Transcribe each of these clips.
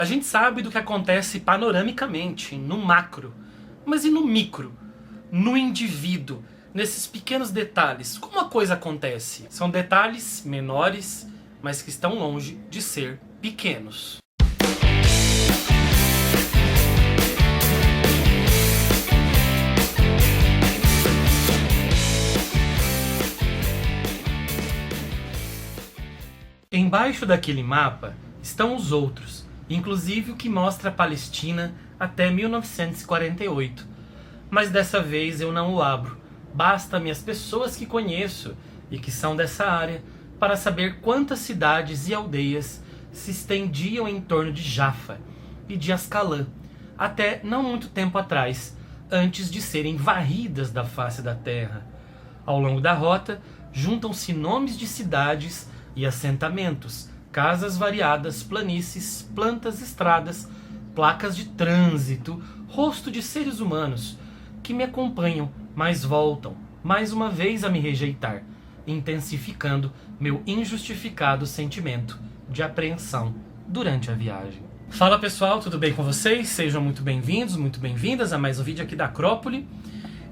A gente sabe do que acontece panoramicamente, no macro, mas e no micro? No indivíduo, nesses pequenos detalhes, como a coisa acontece? São detalhes menores, mas que estão longe de ser pequenos. Embaixo daquele mapa estão os outros, inclusive o que mostra a Palestina até 1948. Mas dessa vez eu não o abro. Basta-me as pessoas que conheço e que são dessa área para saber quantas cidades e aldeias se estendiam em torno de Jaffa e de Ascalã, até não muito tempo atrás, antes de serem varridas da face da terra. Ao longo da rota, juntam-se nomes de cidades e assentamentos, casas variadas, planícies, plantas, estradas, placas de trânsito, rosto de seres humanos que me acompanham, mas voltam mais uma vez a me rejeitar, intensificando meu injustificado sentimento de apreensão durante a viagem. Fala pessoal, tudo bem com vocês? Sejam muito bem-vindos, muito bem-vindas a mais um vídeo aqui da Acrópole.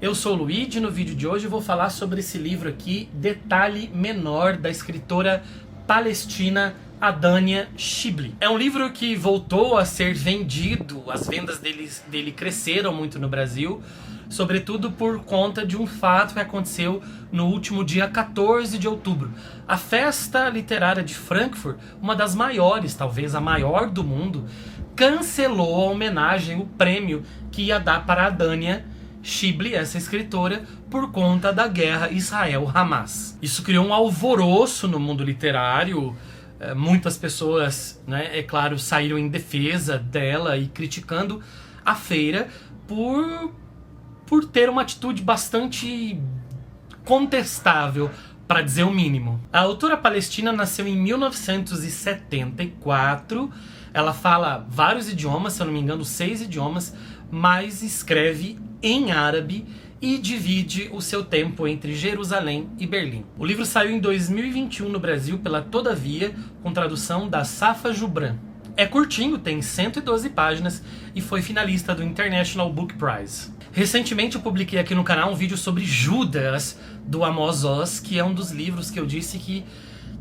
Eu sou o Luigi e no vídeo de hoje eu vou falar sobre esse livro aqui, Detalhe Menor, da escritora palestina Adania Shibli. É um livro que voltou a ser vendido, as vendas dele cresceram muito no Brasil, sobretudo por conta de um fato que aconteceu no último dia 14 de outubro. A Festa Literária de Frankfurt, uma das maiores, talvez a maior do mundo, cancelou a homenagem, o prêmio que ia dar para Adania Shibli, essa escritora, por conta da guerra Israel-Hamas. Isso criou um alvoroço no mundo literário. Muitas pessoas, né, é claro, saíram em defesa dela e criticando a feira por ter uma atitude bastante contestável, para dizer o mínimo. A autora palestina nasceu em 1974. Ela fala vários idiomas, se eu não me engano 6 idiomas, mas escreve em árabe e divide o seu tempo entre Jerusalém e Berlim. O livro saiu em 2021 no Brasil pela Todavia, com tradução da Safa Jubran. É curtinho, tem 112 páginas e foi finalista do International Book Prize. Recentemente eu publiquei aqui no canal um vídeo sobre Judas, do Amos Oz, que é um dos livros que eu disse que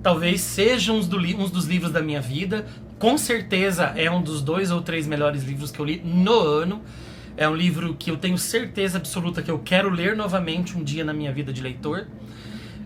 talvez seja um dos livros da minha vida. Com certeza é um dos 2 ou 3 melhores livros que eu li no ano. É um livro que eu tenho certeza absoluta que eu quero ler novamente um dia na minha vida de leitor.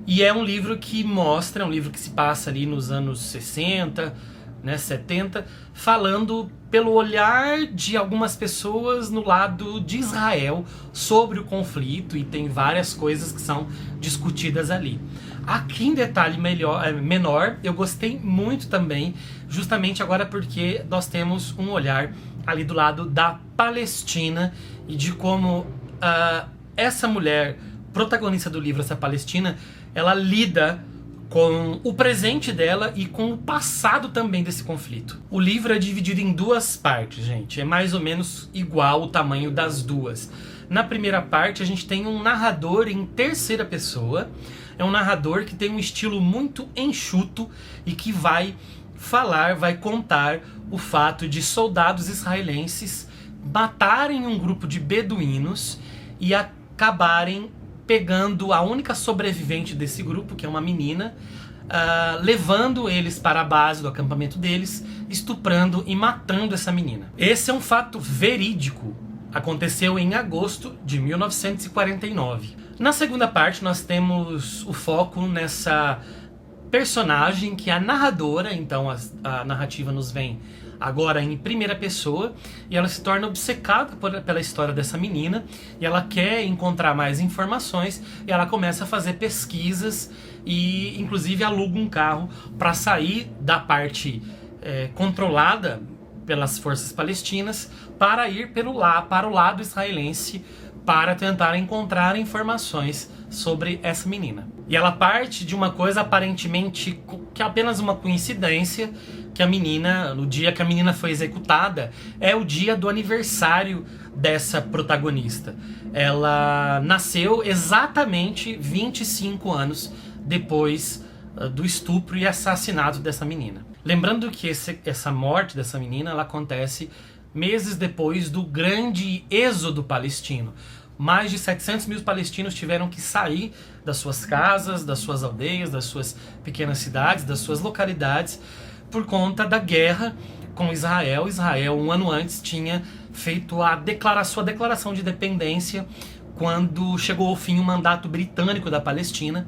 E é um livro que mostra, é um livro que se passa ali nos anos 60, né, 70, falando pelo olhar de algumas pessoas no lado de Israel sobre o conflito, e tem várias coisas que são discutidas ali. Aqui em detalhe menor, eu gostei muito também, justamente agora porque nós temos um olhar ali do lado da Palestina e de como essa mulher, protagonista do livro, essa palestina, ela lida com o presente dela e com o passado também desse conflito. O livro é dividido em 2 partes, gente. É mais ou menos igual o tamanho das duas. Na primeira parte a gente tem um narrador em terceira pessoa. É um narrador que tem um estilo muito enxuto e que vai contar o fato de soldados israelenses matarem um grupo de beduínos e acabarem pegando a única sobrevivente desse grupo, que é uma menina, levando eles para a base do acampamento deles, estuprando e matando essa menina. Esse é um fato verídico. Aconteceu em agosto de 1949. Na segunda parte nós temos o foco nessa personagem que é a narradora. Então a narrativa nos vem agora em primeira pessoa e ela se torna obcecada pela história dessa menina e ela quer encontrar mais informações e ela começa a fazer pesquisas e inclusive aluga um carro para sair da parte controlada pelas forças palestinas para ir para o lado israelense para tentar encontrar informações sobre essa menina. E ela parte de uma coisa aparentemente que é apenas uma coincidência, que a menina, no dia que a menina foi executada, é o dia do aniversário dessa protagonista. Ela nasceu exatamente 25 anos depois do estupro e assassinato dessa menina. Lembrando que essa morte dessa menina ela acontece meses depois do grande êxodo palestino. Mais de 700 mil palestinos tiveram que sair das suas casas, das suas aldeias, das suas pequenas cidades, das suas localidades, por conta da guerra com Israel. Israel, um ano antes, tinha feito sua declaração de independência quando chegou ao fim o mandato britânico da Palestina.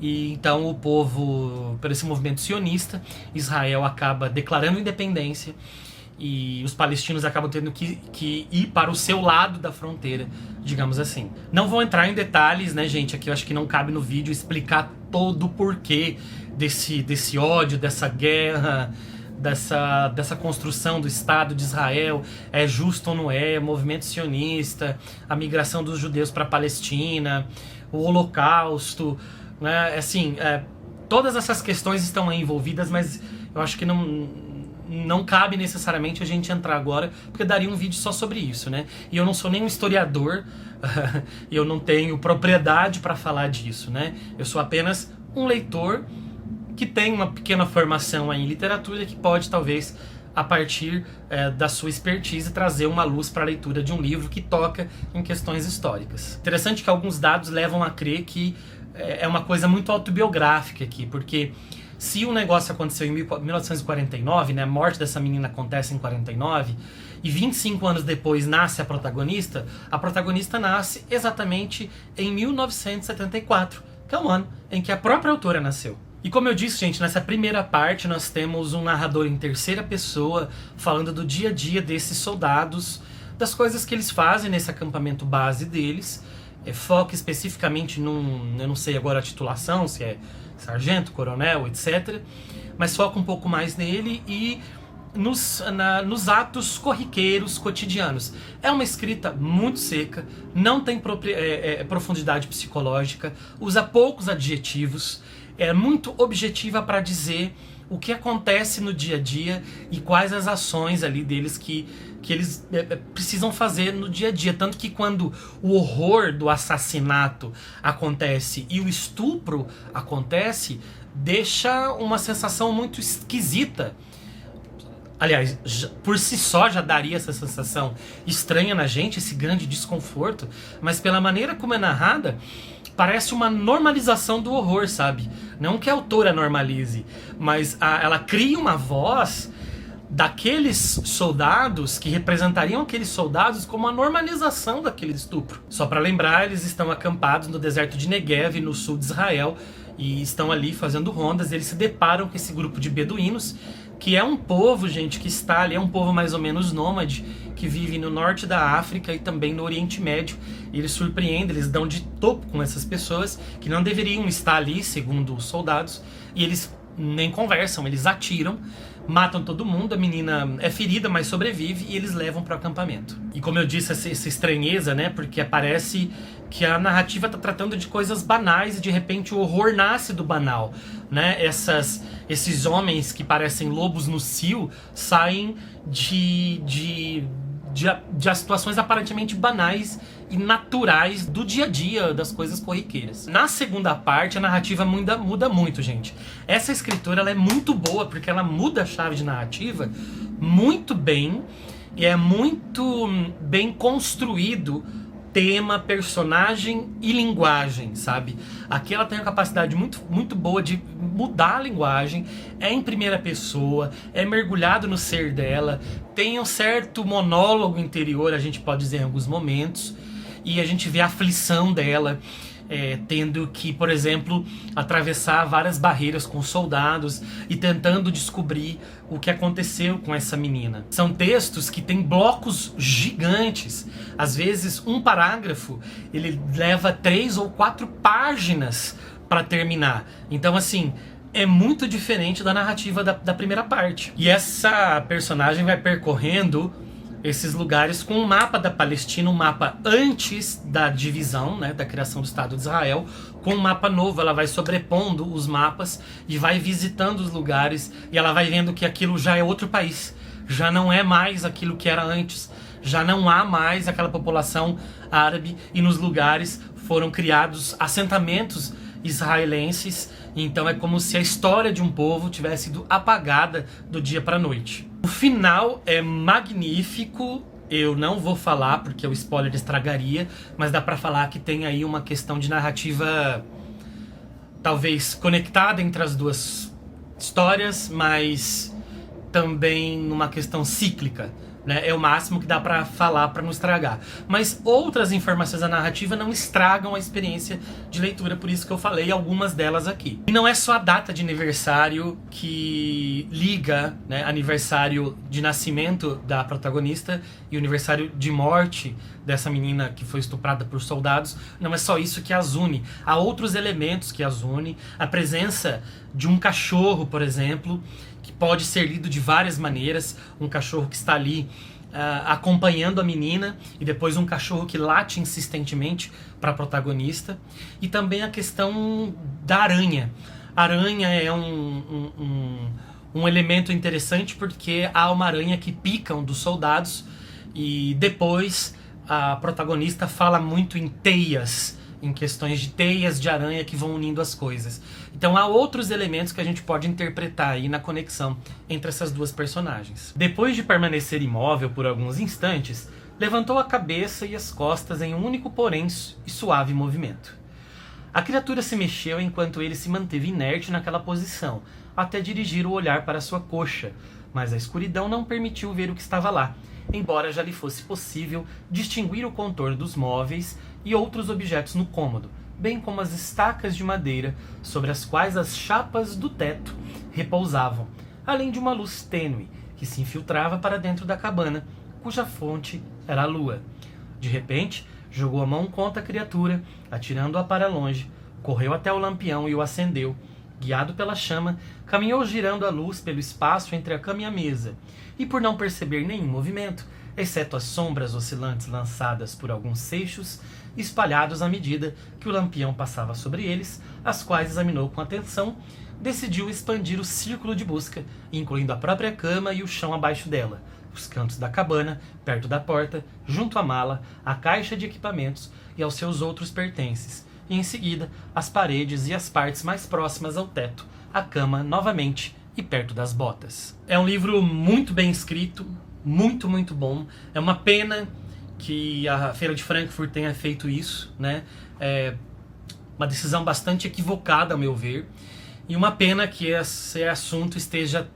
E então o povo, por esse movimento sionista, Israel acaba declarando independência e os palestinos acabam tendo que ir para o seu lado da fronteira, digamos assim. Não vou entrar em detalhes, né, gente? Aqui eu acho que não cabe no vídeo explicar todo o porquê desse ódio, dessa guerra, dessa construção do Estado de Israel, é justo ou não é, movimento sionista, a migração dos judeus para a Palestina, o Holocausto, né? Assim, todas essas questões estão aí envolvidas, mas eu acho que não cabe necessariamente a gente entrar agora, porque daria um vídeo só sobre isso, né? E eu não sou nenhum historiador, eu não tenho propriedade para falar disso, né? Eu sou apenas um leitor que tem uma pequena formação aí em literatura que pode, talvez, a partir da sua expertise, trazer uma luz para a leitura de um livro que toca em questões históricas. Interessante que alguns dados levam a crer que é uma coisa muito autobiográfica aqui, porque se o negócio aconteceu em 1949, né, a morte dessa menina acontece em 49, e 25 anos depois nasce a protagonista nasce exatamente em 1974, que é o ano em que a própria autora nasceu. E como eu disse, gente, nessa primeira parte nós temos um narrador em terceira pessoa falando do dia a dia desses soldados, das coisas que eles fazem nesse acampamento base deles, foca especificamente eu não sei agora a titulação, se é sargento, coronel, etc. Mas foca um pouco mais nele e nos atos corriqueiros, cotidianos. É uma escrita muito seca, não tem profundidade psicológica, usa poucos adjetivos, é muito objetiva para dizer o que acontece no dia a dia e quais as ações ali deles que eles precisam fazer no dia a dia. Tanto que quando o horror do assassinato acontece e o estupro acontece, deixa uma sensação muito esquisita. Aliás, por si só já daria essa sensação estranha na gente, esse grande desconforto, mas pela maneira como é narrada, parece uma normalização do horror, sabe? Não que a autora normalize, mas ela cria uma voz daqueles soldados que representariam aqueles soldados como a normalização daquele estupro. Só para lembrar, eles estão acampados no deserto de Negev, no sul de Israel, e estão ali fazendo rondas. Eles se deparam com esse grupo de beduínos, que é um povo, gente, que está ali, é um povo mais ou menos nômade, que vive no norte da África e também no Oriente Médio. E eles surpreendem, eles dão de topo com essas pessoas que não deveriam estar ali, segundo os soldados, e eles nem conversam, eles atiram, matam todo mundo, a menina é ferida, mas sobrevive, e eles levam para o acampamento. E como eu disse, essa estranheza, né, porque parece que a narrativa está tratando de coisas banais e de repente o horror nasce do banal, né? Esses homens que parecem lobos no cio saem de situações aparentemente banais e naturais do dia a dia, das coisas corriqueiras. Na segunda parte, a narrativa muda muito, gente. Essa escritora ela é muito boa, porque ela muda a chave de narrativa muito bem, e é muito bem construído tema, personagem e linguagem, sabe? Aqui ela tem uma capacidade muito boa de mudar a linguagem, é em primeira pessoa, é mergulhado no ser dela, tem um certo monólogo interior, a gente pode dizer em alguns momentos, e a gente vê a aflição dela, tendo que, por exemplo, atravessar várias barreiras com soldados e tentando descobrir o que aconteceu com essa menina. São textos que têm blocos gigantes. Às vezes, um parágrafo ele leva 3 ou 4 páginas para terminar. Então, assim, é muito diferente da narrativa da primeira parte. E essa personagem vai percorrendo esses lugares com um mapa da Palestina, um mapa antes da divisão, né, da criação do Estado de Israel, com um mapa novo. Ela vai sobrepondo os mapas e vai visitando os lugares, e ela vai vendo que aquilo já é outro país, já não é mais aquilo que era antes, já não há mais aquela população árabe, e nos lugares foram criados assentamentos israelenses, então é como se a história de um povo tivesse sido apagada do dia para a noite. O final é magnífico. Eu não vou falar porque o spoiler estragaria, mas dá pra falar que tem aí uma questão de narrativa talvez conectada entre as duas histórias, mas também numa questão cíclica, né? É o máximo que dá pra falar pra não estragar. Mas outras informações da narrativa não estragam a experiência de leitura, por isso que eu falei algumas delas aqui. E não é só a data de aniversário que liga, né, aniversário de nascimento da protagonista e o aniversário de morte dessa menina que foi estuprada por soldados. Não é só isso que as une. Há outros elementos que as une. A presença de um cachorro, por exemplo, que pode ser lido de várias maneiras. Um cachorro que está ali acompanhando a menina, e depois um cachorro que late insistentemente para a protagonista. E também a questão da aranha. A aranha é um elemento interessante porque há uma aranha que pica um dos soldados e depois a protagonista fala muito em teias, em questões de teias de aranha que vão unindo as coisas. Então há outros elementos que a gente pode interpretar aí na conexão entre essas duas personagens. Depois de permanecer imóvel por alguns instantes, levantou a cabeça e as costas em um único, porém suave movimento. A criatura se mexeu enquanto ele se manteve inerte naquela posição, até dirigir o olhar para sua coxa, mas a escuridão não permitiu ver o que estava lá, embora já lhe fosse possível distinguir o contorno dos móveis e outros objetos no cômodo, bem como as estacas de madeira sobre as quais as chapas do teto repousavam, além de uma luz tênue que se infiltrava para dentro da cabana, cuja fonte era a lua. De repente, jogou a mão contra a criatura, atirando-a para longe, correu até o lampião e o acendeu. Guiado pela chama, caminhou girando a luz pelo espaço entre a cama e a mesa, e por não perceber nenhum movimento, exceto as sombras oscilantes lançadas por alguns seixos, espalhados à medida que o lampião passava sobre eles, as quais examinou com atenção, decidiu expandir o círculo de busca, incluindo a própria cama e o chão abaixo dela, os cantos da cabana, perto da porta, junto à mala, à caixa de equipamentos e aos seus outros pertences, e em seguida as paredes e as partes mais próximas ao teto, a cama novamente e perto das botas. É um livro muito bem escrito, muito, muito bom. É uma pena que a Feira de Frankfurt tenha feito isso, né? É uma decisão bastante equivocada, ao meu ver, e uma pena que esse assunto esteja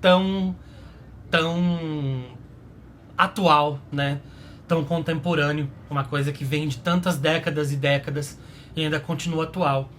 tão atual, né? Tão contemporâneo, uma coisa que vem de tantas décadas e décadas e ainda continua atual,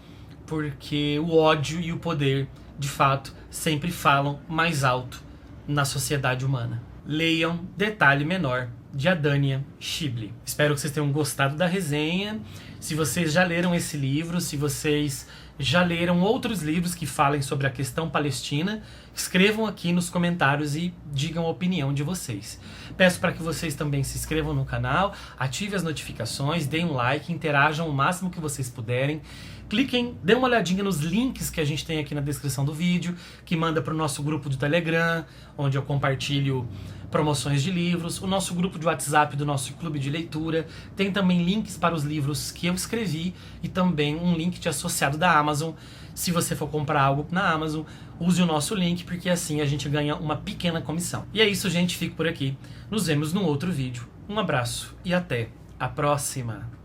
porque o ódio e o poder, de fato, sempre falam mais alto na sociedade humana. Leiam Detalhe Menor, de Adania Shibli. Espero que vocês tenham gostado da resenha. Se vocês já leram esse livro, se vocês já leram outros livros que falem sobre a questão palestina, escrevam aqui nos comentários e digam a opinião de vocês. Peço para que vocês também se inscrevam no canal, ativem as notificações, deem um like, interajam o máximo que vocês puderem. Cliquem, dêem uma olhadinha nos links que a gente tem aqui na descrição do vídeo, que manda para o nosso grupo do Telegram, onde eu compartilho promoções de livros, o nosso grupo de WhatsApp do nosso clube de leitura, tem também links para os livros que eu escrevi e também um link de associado da Amazon. Se você for comprar algo na Amazon, use o nosso link, porque assim a gente ganha uma pequena comissão. E é isso, gente, fico por aqui. Nos vemos num outro vídeo. Um abraço e até a próxima!